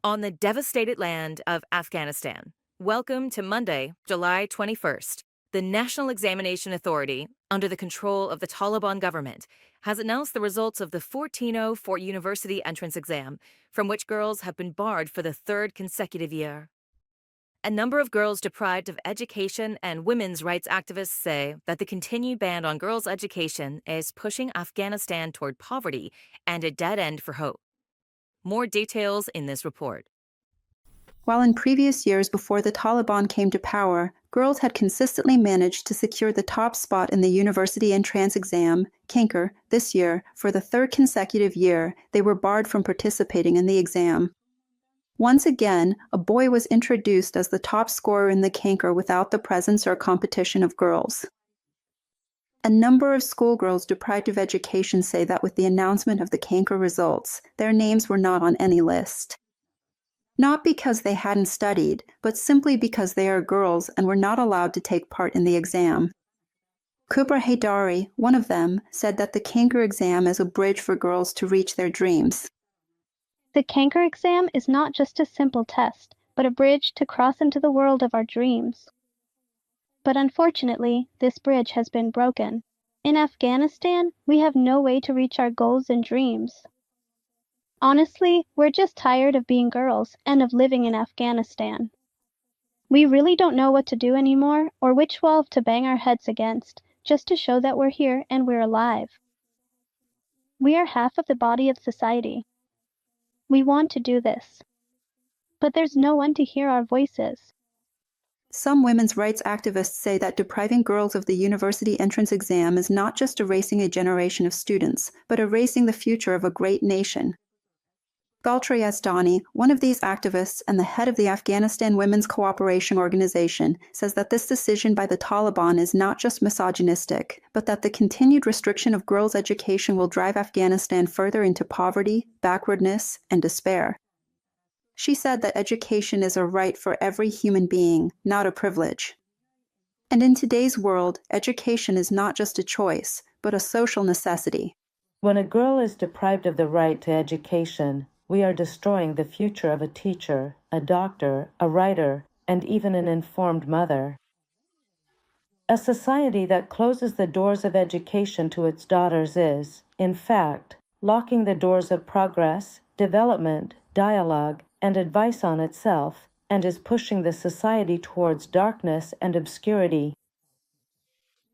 On the devastated land of Afghanistan. Welcome to Monday, July 21st. The National Examination Authority, under the control of the Taliban government, has announced the results of the 1404 university entrance exam, from which girls have been barred for the third consecutive year. A number of girls deprived of education and women's rights activists say that the continued ban on girls' education is pushing Afghanistan toward poverty and a dead end for hope. More details in this report. While in previous years before the Taliban came to power, girls had consistently managed to secure the top spot in the university entrance exam, canker, this year, for the third consecutive year, they were barred from participating in the exam. Once again, a boy was introduced as the top scorer in the canker without the presence or competition of girls. A number of schoolgirls deprived of education say that with the announcement of the canker results, their names were not on any list. Not because they hadn't studied, but simply because they are girls and were not allowed to take part in the exam. Kubra Haidari, one of them, said that the canker exam is a bridge for girls to reach their dreams. The canker exam is not just a simple test, but a bridge to cross into the world of our dreams. But unfortunately, this bridge has been broken. In Afghanistan, we have no way to reach our goals and dreams. Honestly, we're just tired of being girls and of living in Afghanistan. We really don't know what to do anymore or which wall to bang our heads against, just to show that we're here and we're alive. We are half of the body of society. We want to do this. But there's no one to hear our voices. Some women's rights activists say that depriving girls of the university entrance exam is not just erasing a generation of students, but erasing the future of a great nation. Galtra Yazdani, one of these activists and the head of the Afghanistan Women's Cooperation Organization, says that this decision by the Taliban is not just misogynistic, but that the continued restriction of girls' education will drive Afghanistan further into poverty, backwardness, and despair. She said that education is a right for every human being, not a privilege. And in today's world, education is not just a choice, but a social necessity. When a girl is deprived of the right to education, we are destroying the future of a teacher, a doctor, a writer, and even an informed mother. A society that closes the doors of education to its daughters is, in fact, locking the doors of progress, development, dialogue, and advice on itself, and is pushing the society towards darkness and obscurity.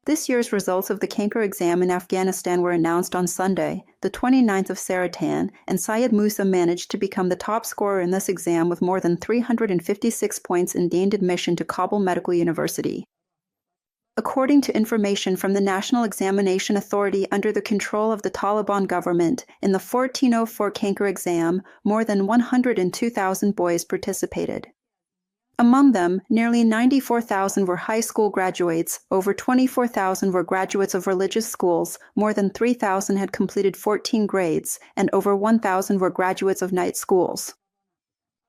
This year's results of the canker exam in Afghanistan were announced on Sunday, the 29th of Saratan, and Syed Musa managed to become the top scorer in this exam with more than 356 points and gained admission to Kabul Medical University. According to information from the National Examination Authority under the control of the Taliban government, in the 1404 canker exam, more than 102,000 boys participated. Among them, nearly 94,000 were high school graduates, over 24,000 were graduates of religious schools, more than 3,000 had completed 14 grades, and over 1,000 were graduates of night schools.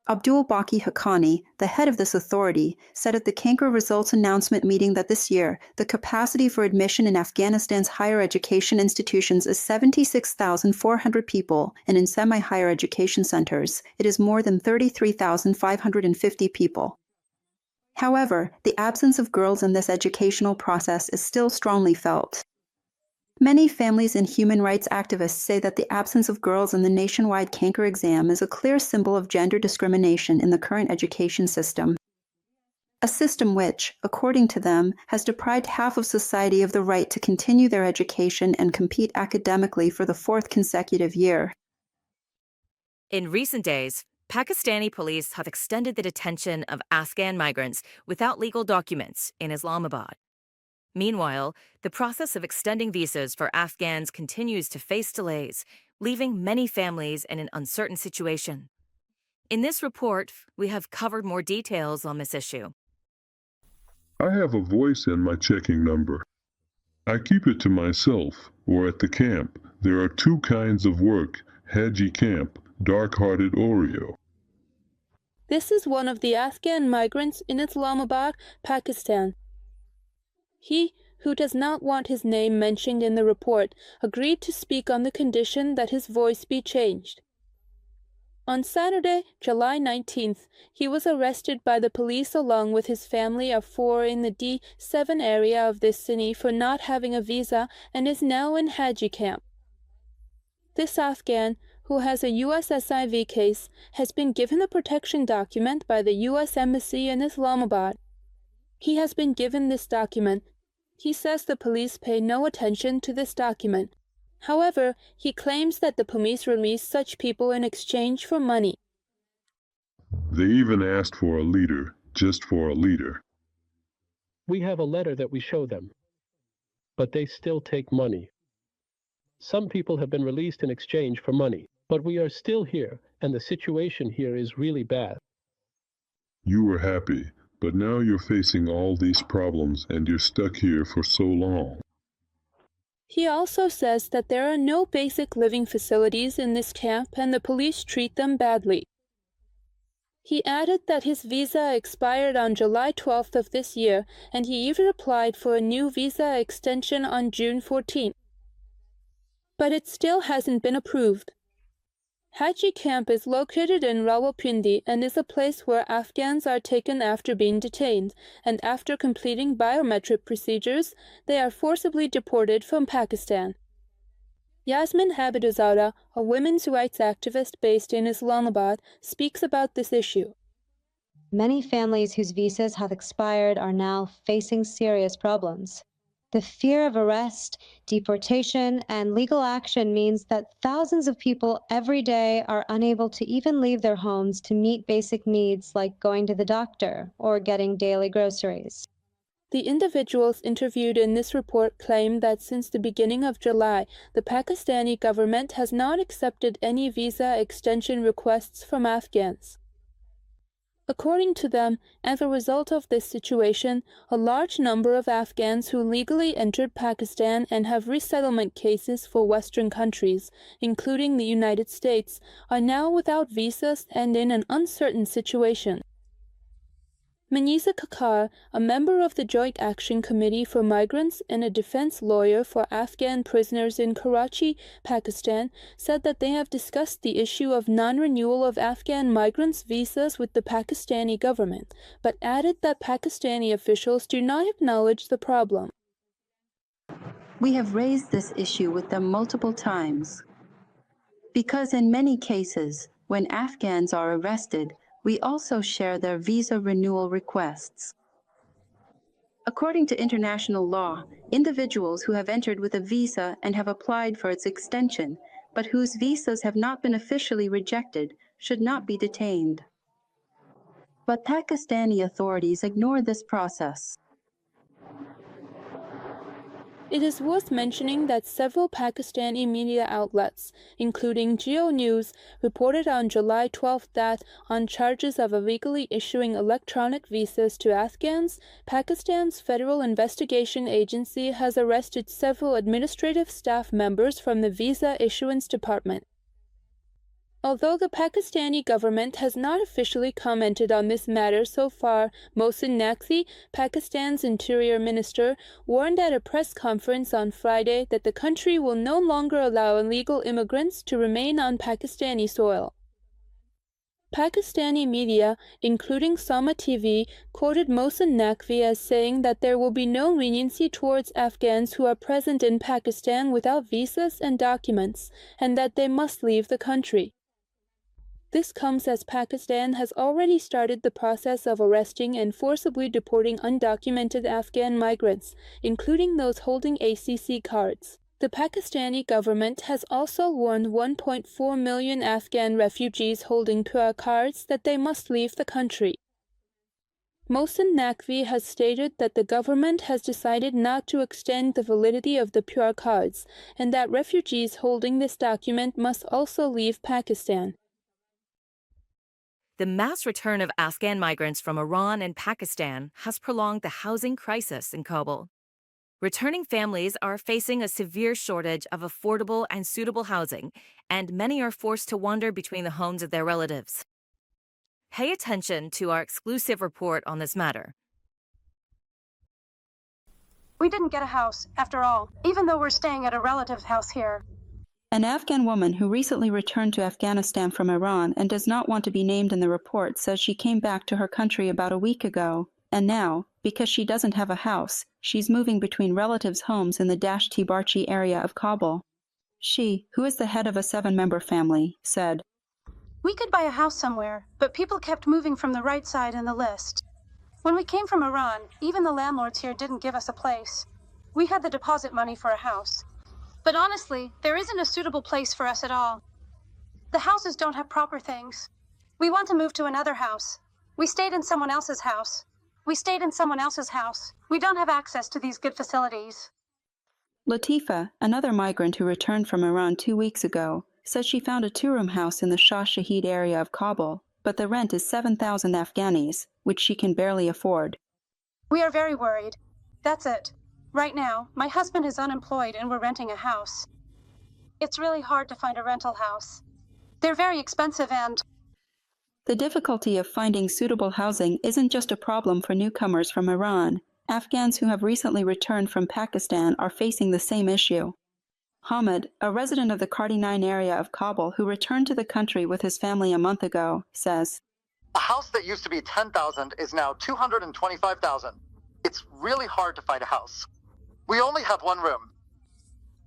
Abdul Baki Haqqani, the head of this authority, said at the canker results announcement meeting that this year, the capacity for admission in Afghanistan's higher education institutions is 76,400 people, and in semi-higher education centers, it is more than 33,550 people. However, the absence of girls in this educational process is still strongly felt. Many families and human rights activists say that the absence of girls in the nationwide canker exam is a clear symbol of gender discrimination in the current education system. A system which, according to them, has deprived half of society of the right to continue their education and compete academically for the fourth consecutive year. In recent days, Pakistani police have extended the detention of Afghan migrants without legal documents in Islamabad. Meanwhile, the process of extending visas for Afghans continues to face delays, leaving many families in an uncertain situation. In this report, we have covered more details on this issue. I have a voice in my checking number. I keep it to myself, or at the camp. There are two kinds of work, Haji Camp, dark-hearted Oreo. This is one of the Afghan migrants in Islamabad, Pakistan. He, who does not want his name mentioned in the report, agreed to speak on the condition that his voice be changed. On Saturday, July 19th, he was arrested by the police along with his family of 4 in the D7 area of this city for not having a visa and is now in Haji Camp. This Afghan, who has a USSIV case, has been given a protection document by the U.S. Embassy in Islamabad. He has been given this document. He says the police pay no attention to this document. However, he claims that the police release such people in exchange for money. They even asked for a leader, just for a leader. We have a letter that we show them, but they still take money. Some people have been released in exchange for money, but we are still here, and the situation here is really bad. You were happy, but now you're facing all these problems and you're stuck here for so long. He also says that there are no basic living facilities in this camp and the police treat them badly. He added that his visa expired on July 12th of this year, and he even applied for a new visa extension on June 14th. But it still hasn't been approved. Haji Camp is located in Rawalpindi and is a place where Afghans are taken after being detained, and after completing biometric procedures, they are forcibly deported from Pakistan. Yasmin Habibuzada, a women's rights activist based in Islamabad, speaks about this issue. Many families whose visas have expired are now facing serious problems. The fear of arrest, deportation, and legal action means that thousands of people every day are unable to even leave their homes to meet basic needs like going to the doctor or getting daily groceries. The individuals interviewed in this report claim that since the beginning of July, the Pakistani government has not accepted any visa extension requests from Afghans. According to them, as a result of this situation, a large number of Afghans who legally entered Pakistan and have resettlement cases for Western countries, including the United States, are now without visas and in an uncertain situation. Maniza Kakar, a member of the Joint Action Committee for Migrants and a defense lawyer for Afghan prisoners in Karachi, Pakistan, said that they have discussed the issue of non-renewal of Afghan migrants' visas with the Pakistani government, but added that Pakistani officials do not acknowledge the problem. We have raised this issue with them multiple times, because in many cases, when Afghans are arrested, we also share their visa renewal requests. According to international law, individuals who have entered with a visa and have applied for its extension, but whose visas have not been officially rejected, should not be detained. But Pakistani authorities ignore this process. It is worth mentioning that several Pakistani media outlets, including Geo News, reported on July 12 that, on charges of illegally issuing electronic visas to Afghans, Pakistan's Federal Investigation Agency has arrested several administrative staff members from the Visa Issuance Department. Although the Pakistani government has not officially commented on this matter so far, Mohsin Naqvi, Pakistan's interior minister, warned at a press conference on Friday that the country will no longer allow illegal immigrants to remain on Pakistani soil. Pakistani media, including Sama TV, quoted Mohsin Naqvi as saying that there will be no leniency towards Afghans who are present in Pakistan without visas and documents, and that they must leave the country. This comes as Pakistan has already started the process of arresting and forcibly deporting undocumented Afghan migrants, including those holding ACC cards. The Pakistani government has also warned 1.4 million Afghan refugees holding PR cards that they must leave the country. Mohsin Naqvi has stated that the government has decided not to extend the validity of the PR cards, and that refugees holding this document must also leave Pakistan. The mass return of Afghan migrants from Iran and Pakistan has prolonged the housing crisis in Kabul. Returning families are facing a severe shortage of affordable and suitable housing, and many are forced to wander between the homes of their relatives. Pay attention to our exclusive report on this matter. We didn't get a house, after all, even though we're staying at a relative's house here. An Afghan woman who recently returned to Afghanistan from Iran and does not want to be named in the report says she came back to her country about a week ago, and now, because she doesn't have a house, she's moving between relatives' homes in the Dasht-e-Barchi area of Kabul. She, who is the head of a 7-member family, said, "We could buy a house somewhere, but people kept moving from the right side in the list. When we came from Iran, even the landlords here didn't give us a place. We had the deposit money for a house. But honestly, there isn't a suitable place for us at all. The houses don't have proper things. We want to move to another house. We stayed in someone else's house. We don't have access to these good facilities." Latifa, another migrant who returned from Iran 2 weeks ago, says she found a 2-room house in the Shah Shahid area of Kabul, but the rent is 7,000 Afghanis, which she can barely afford. "We are very worried. That's it. Right now, my husband is unemployed and we're renting a house. It's really hard to find a rental house. They're very expensive and..." The difficulty of finding suitable housing isn't just a problem for newcomers from Iran. Afghans who have recently returned from Pakistan are facing the same issue. Hamid, a resident of the Kardi 9 area of Kabul who returned to the country with his family a month ago, says, "A house that used to be 10,000 is now 225,000. It's really hard to find a house. We only have one room.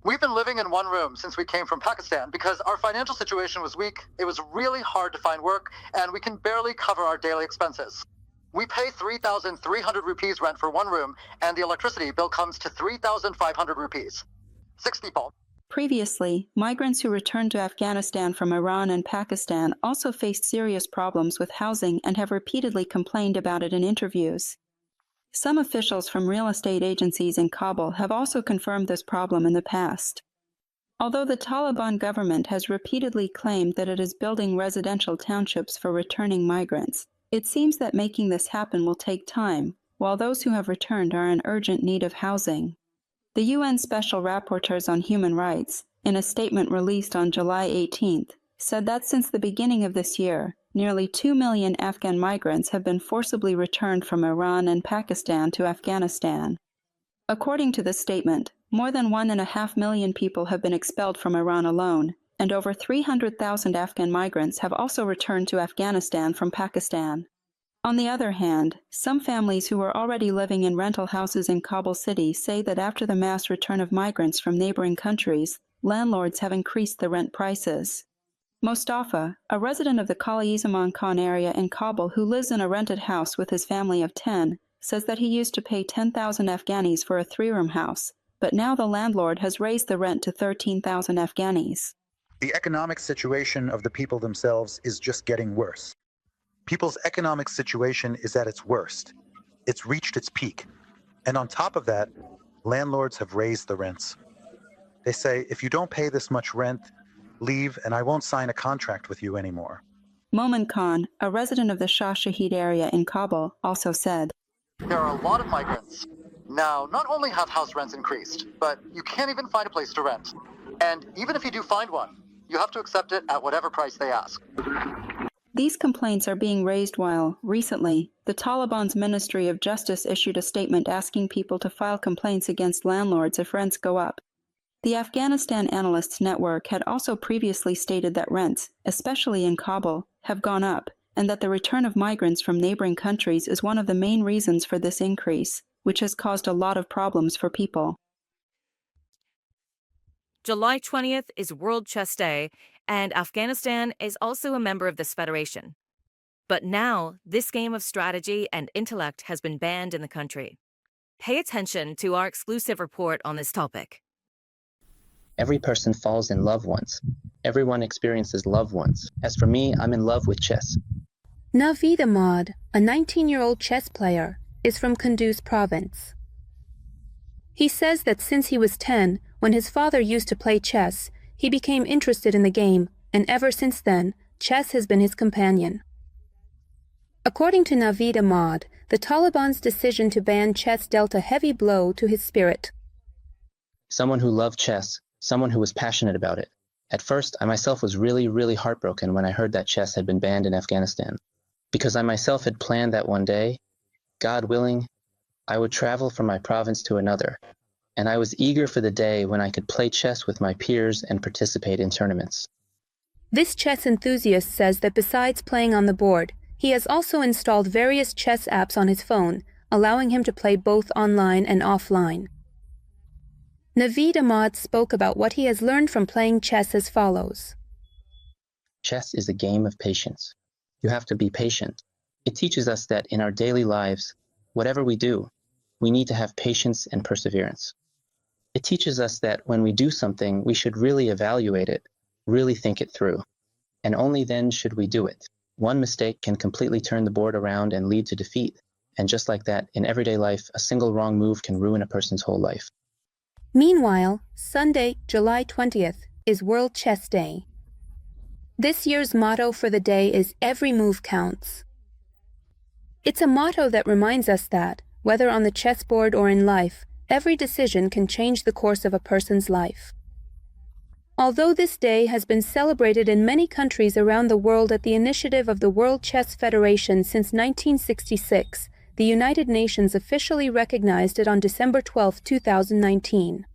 We've been living in one room since we came from Pakistan because our financial situation was weak, it was really hard to find work, and we can barely cover our daily expenses. We pay 3,300 rupees rent for one room, and the electricity bill comes to 3,500 rupees. 6 people." Previously, migrants who returned to Afghanistan from Iran and Pakistan also faced serious problems with housing and have repeatedly complained about it in interviews. Some officials from real estate agencies in Kabul have also confirmed this problem in the past. Although the Taliban government has repeatedly claimed that it is building residential townships for returning migrants, it seems that making this happen will take time, while those who have returned are in urgent need of housing. The UN Special Rapporteurs on Human Rights, in a statement released on July 18th, said that since the beginning of this year, nearly 2 million Afghan migrants have been forcibly returned from Iran and Pakistan to Afghanistan. According to the statement, more than 1.5 million people have been expelled from Iran alone, and over 300,000 Afghan migrants have also returned to Afghanistan from Pakistan. On the other hand, some families who were already living in rental houses in Kabul city say that after the mass return of migrants from neighboring countries, landlords have increased the rent prices. Mostafa, a resident of the Kali-Zaman Khan area in Kabul who lives in a rented house with his family of 10, says that he used to pay 10,000 Afghanis for a 3-room house, but now the landlord has raised the rent to 13,000 Afghanis. The economic situation of the people themselves is just getting worse. People's economic situation is at its worst. It's reached its peak. And on top of that, landlords have raised the rents. They say, if you don't pay this much rent, leave and I won't sign a contract with you anymore. Momin Khan, a resident of the Shah Shahid area in Kabul, also said, "There are a lot of migrants. Now, not only have house rents increased, but you can't even find a place to rent. And even if you do find one, you have to accept it at whatever price they ask." These complaints are being raised while, recently, the Taliban's Ministry of Justice issued a statement asking people to file complaints against landlords if rents go up. The Afghanistan Analysts Network had also previously stated that rents, especially in Kabul, have gone up, and that the return of migrants from neighboring countries is one of the main reasons for this increase, which has caused a lot of problems for people. July 20th is World Chess Day, and Afghanistan is also a member of this federation. But now, this game of strategy and intellect has been banned in the country. Pay attention to our exclusive report on this topic. Every person falls in love once. Everyone experiences love once. As for me, I'm in love with chess. Naveed Ahmad, a 19-year-old chess player, is from Kunduz province. He says that since he was 10, when his father used to play chess, he became interested in the game, and ever since then, chess has been his companion. According to Naveed Ahmad, the Taliban's decision to ban chess dealt a heavy blow to his spirit. Someone who loved chess, someone who was passionate about it. At first, I myself was really heartbroken when I heard that chess had been banned in Afghanistan, because I myself had planned that one day, God willing, I would travel from my province to another, and I was eager for the day when I could play chess with my peers and participate in tournaments. This chess enthusiast says that besides playing on the board, he has also installed various chess apps on his phone, allowing him to play both online and offline. Naveed Ahmad spoke about what he has learned from playing chess as follows. Chess is a game of patience. You have to be patient. It teaches us that in our daily lives, whatever we do, we need to have patience and perseverance. It teaches us that when we do something, we should really evaluate it, really think it through, and only then should we do it. One mistake can completely turn the board around and lead to defeat, and just like that, in everyday life, a single wrong move can ruin a person's whole life. Meanwhile, Sunday, July 20th, is World Chess Day. This year's motto for the day is "Every move counts." It's a motto that reminds us that, whether on the chessboard or in life, every decision can change the course of a person's life. Although this day has been celebrated in many countries around the world at the initiative of the World Chess Federation since 1966, the United Nations officially recognized it on December 12, 2019.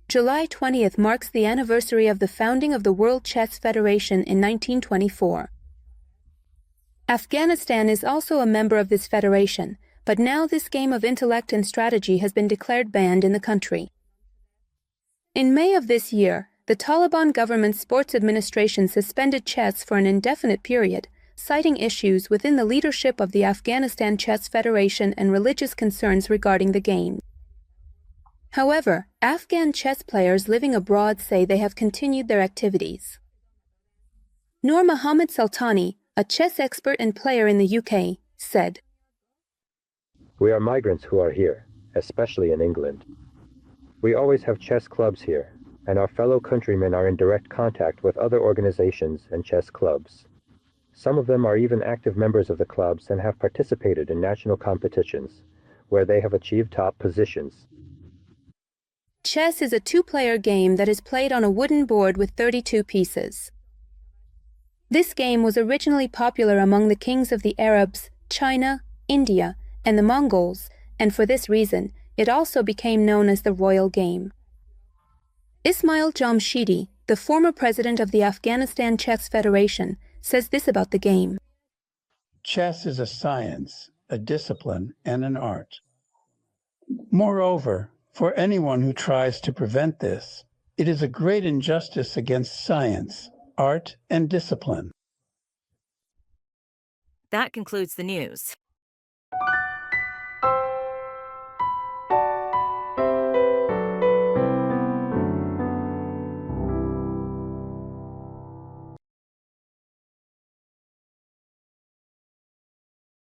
July 20th marks the anniversary of the founding of the World Chess Federation in 1924. Afghanistan is also a member of this federation, but now this game of intellect and strategy has been declared banned in the country. In May of this year, the Taliban government sports administration suspended chess for an indefinite period, citing issues within the leadership of the Afghanistan Chess Federation and religious concerns regarding the game. However, Afghan chess players living abroad say they have continued their activities. Noor Mohammed Sultani, a chess expert and player in the UK, said, "We are migrants who are here, especially in England. We always have chess clubs here, and our fellow countrymen are in direct contact with other organizations and chess clubs. Some of them are even active members of the clubs and have participated in national competitions, where they have achieved top positions." Chess is a two-player game that is played on a wooden board with 32 pieces. This game was originally popular among the kings of the Arabs, China, India, and the Mongols, and for this reason, it also became known as the royal game. Ismail Jamshidi, the former president of the Afghanistan Chess Federation, says this about the game. Chess is a science, a discipline, and an art. Moreover, for anyone who tries to prevent this, it is a great injustice against science, art, and discipline. That concludes the news.